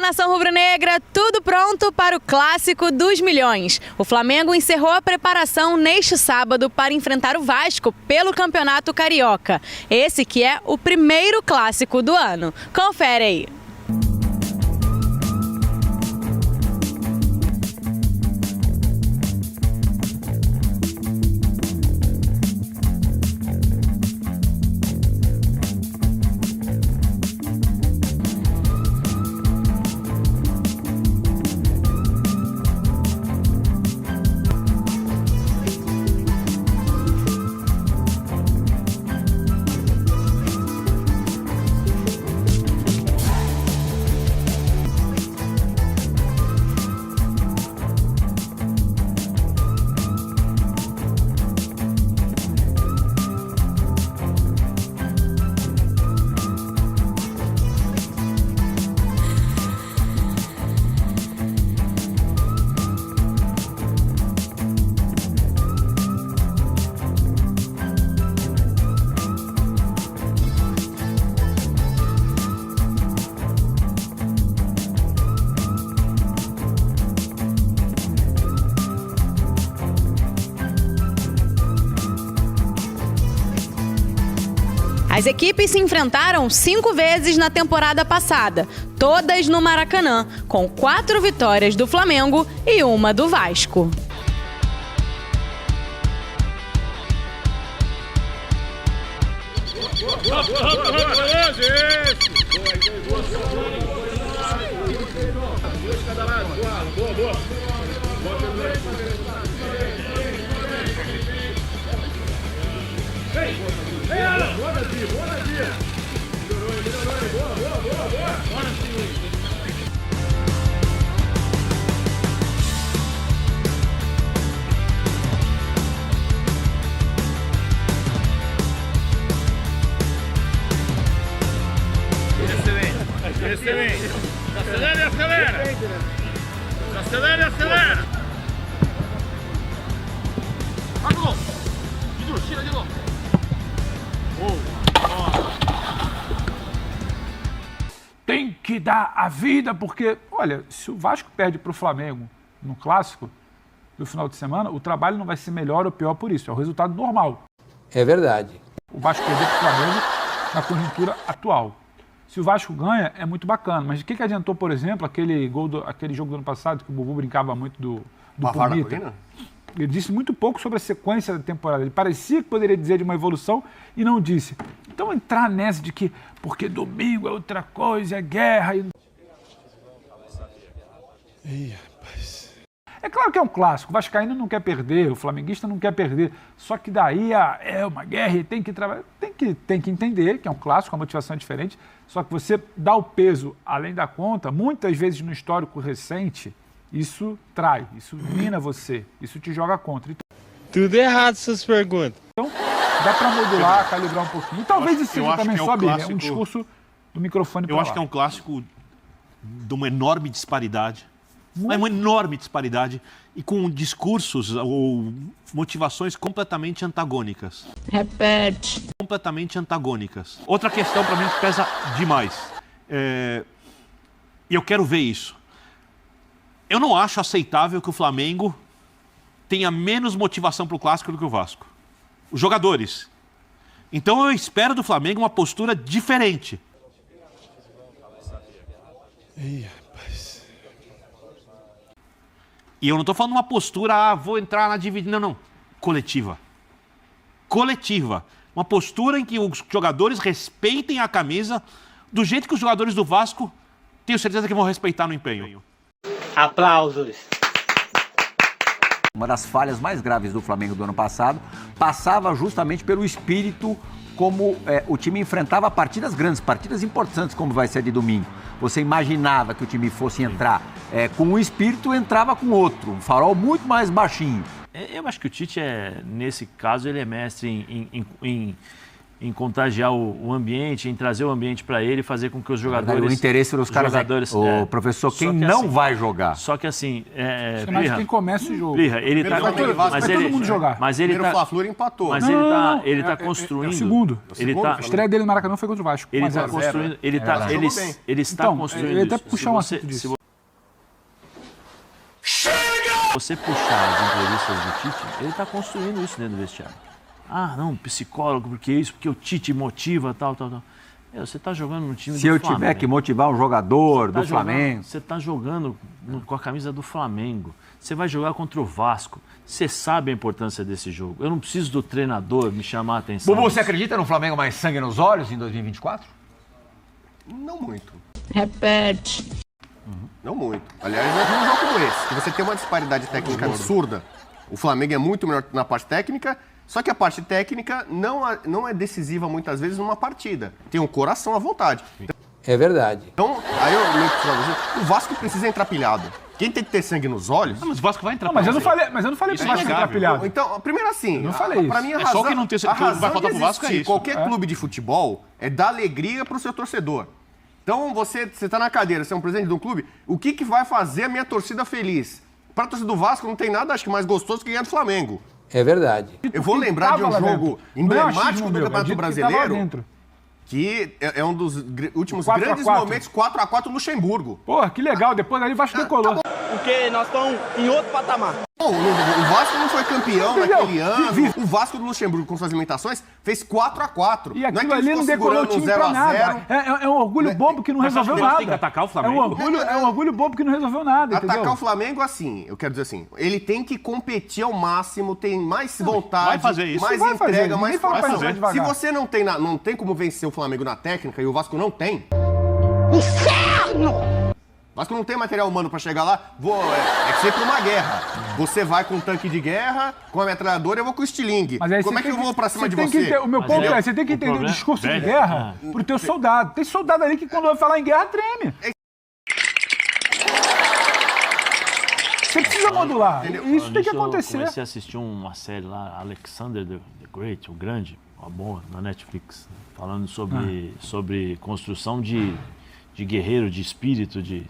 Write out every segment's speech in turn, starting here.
nação rubro-negra, tudo pronto para o Clássico dos Milhões. O Flamengo encerrou a preparação neste sábado para enfrentar o Vasco pelo Campeonato Carioca. Esse que é o primeiro clássico do ano. Confere aí. As equipes se enfrentaram 5 vezes na temporada passada, todas no Maracanã, com 4 vitórias do Flamengo e 1 do Vasco. Excelente. Acelera e acelera. Acelera e acelera. Vai pro gol. Vidro, tira de novo. Tem que dar a vida, porque, olha, se o Vasco perde para o Flamengo no Clássico do final de semana, o trabalho não vai ser melhor ou pior por isso. É o resultado normal. É verdade. O Vasco perder para o Flamengo na conjuntura atual. Se o Vasco ganha, é muito bacana. Mas o que adiantou, por exemplo, aquele jogo do ano passado, que o Bubu brincava muito do Pumita? Ele disse muito pouco sobre a sequência da temporada. Ele parecia que poderia dizer de uma evolução e não disse. Então entrar nessa de que porque domingo é outra coisa, é guerra e... Ih, rapaz. É claro que é um clássico. O vascaíno não quer perder, o flamenguista não quer perder. Só que daí é uma guerra e tem que trabalhar. Tem que entender que é um clássico, a motivação é diferente. Só que você dá o peso além da conta, muitas vezes no histórico recente, isso trai, isso mina você, isso te joga contra. Então, tudo errado essas perguntas. Então, dá para modular, calibrar um pouquinho. E talvez isso seja também só um discurso do microfone para lá. Eu acho que é um clássico de uma enorme disparidade. Uma enorme disparidade e com discursos ou motivações completamente antagônicas. Repete. Completamente antagônicas. Outra questão para mim que pesa demais. E eu quero ver isso. Eu não acho aceitável que o Flamengo tenha menos motivação para o Clássico do que o Vasco. Os jogadores. Então eu espero do Flamengo uma postura diferente. Ih, rapaz. E eu não estou falando uma postura, vou entrar na dividida. Não. Coletiva. Coletiva. Uma postura em que os jogadores respeitem a camisa do jeito que os jogadores do Vasco tenho certeza que vão respeitar no empenho. Aplausos. Uma das falhas mais graves do Flamengo do ano passado passava justamente pelo espírito como o time enfrentava partidas grandes, partidas importantes, como vai ser de domingo. Você imaginava que o time fosse entrar com um espírito, entrava com outro, um farol muito mais baixinho. Eu acho que o Tite, nesse caso, ele é mestre em contagiar o ambiente, em trazer o ambiente para ele e fazer com que os jogadores... O interesse dos caras jogadores, professor, quem que não assim, vai jogar. Só que assim... Mas quem começa o jogo. Plirra, ele tá... Mas todo mundo jogar. Mas ele Primeiro tá... Fla-Flu empatou. Mas ele tá construindo... É o segundo. Ele tá... A estreia dele no Maracanã foi contra o Vasco. Ele está construindo... Ele está Então, construindo eu ia até isso. puxar um assunto disso. Se você puxar as entrevistas do Tite, ele está construindo isso dentro do vestiário. Ah, não, psicólogo, porque isso, porque o Tite motiva, tal. Você está jogando no time do Flamengo. Se eu tiver que motivar um jogador do Flamengo... Você está jogando com a camisa do Flamengo. Você vai jogar contra o Vasco. Você sabe a importância desse jogo. Eu não preciso do treinador me chamar a atenção. Bubu, você acredita no Flamengo mais sangue nos olhos em 2024? Não muito. Repete. Não muito. Aliás, é um jogo como esse, que você tem uma disparidade técnica absurda. O Flamengo é muito melhor na parte técnica, só que a parte técnica não é decisiva muitas vezes numa partida. Tem um coração à vontade. É verdade. Então, aí eu meio que o Vasco precisa entrar pilhado. Quem tem que ter sangue nos olhos... Mas o Vasco vai entrar. Não, mas eu não falei que o Vasco vai inegável. ficar pilhado. Então, primeiro assim, não falei pra isso. mim a É razão, só que não tem- a que vai razão faltar de pro Vasco é existir isso. qualquer clube de futebol é dar alegria pro seu torcedor. Então, você tá na cadeira, você é um presidente de um clube, o que vai fazer a minha torcida feliz? Pra torcida do Vasco não tem nada, acho que mais gostoso que ganhar do Flamengo. É verdade. Eu vou lembrar de um jogo emblemático do Campeonato Tava Brasileiro, dentro. que é um dos últimos 4 a grandes 4. momentos, 4x4 no Luxemburgo. Porra, que legal. Depois ali o Vasco decolou. Porque nós estamos em outro patamar. Não, o Vasco não foi campeão Entendeu? naquele ano. O Vasco do Luxemburgo, com suas limitações, fez 4x4. E aquilo ali não decolou o time pra nada. É um orgulho bobo que não resolveu Mas nada. tem que atacar o É Flamengo. um orgulho bobo que não resolveu nada, Atacar entendeu? o Flamengo assim, eu quero dizer assim, ele tem que competir ao máximo, tem mais vontade, vai fazer isso. mais Vai fazer, entrega, ninguém mais fala pra força. jogar devagar. Se você não tem como vencer o Flamengo na técnica e o Vasco não tem. O Vasco não tem material humano pra chegar lá, é que sempre uma guerra. Você vai com um tanque de guerra, com a metralhadora, eu vou com o estilingue. Mas aí Como você é que eu tem vou pra cima de tem que você? o meu Mas ponto é- é, você tem que o entender o problema- discurso de velho, guerra pro teu soldado. Tem soldado ali que quando vai falar em guerra, treme. Você precisa modular. Isso tem que Nisso, Eu acontecer. comecei a assistir uma série lá, Alexander the Great, o Grande, uma boa, na Netflix, falando sobre construção de guerreiro, de espírito, de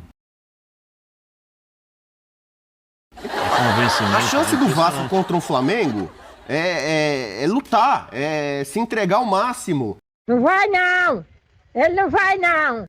convencimento. A chance do Impressionante. Vasco contra o Flamengo é lutar, é se entregar ao máximo. Não vai não! Ele não vai não!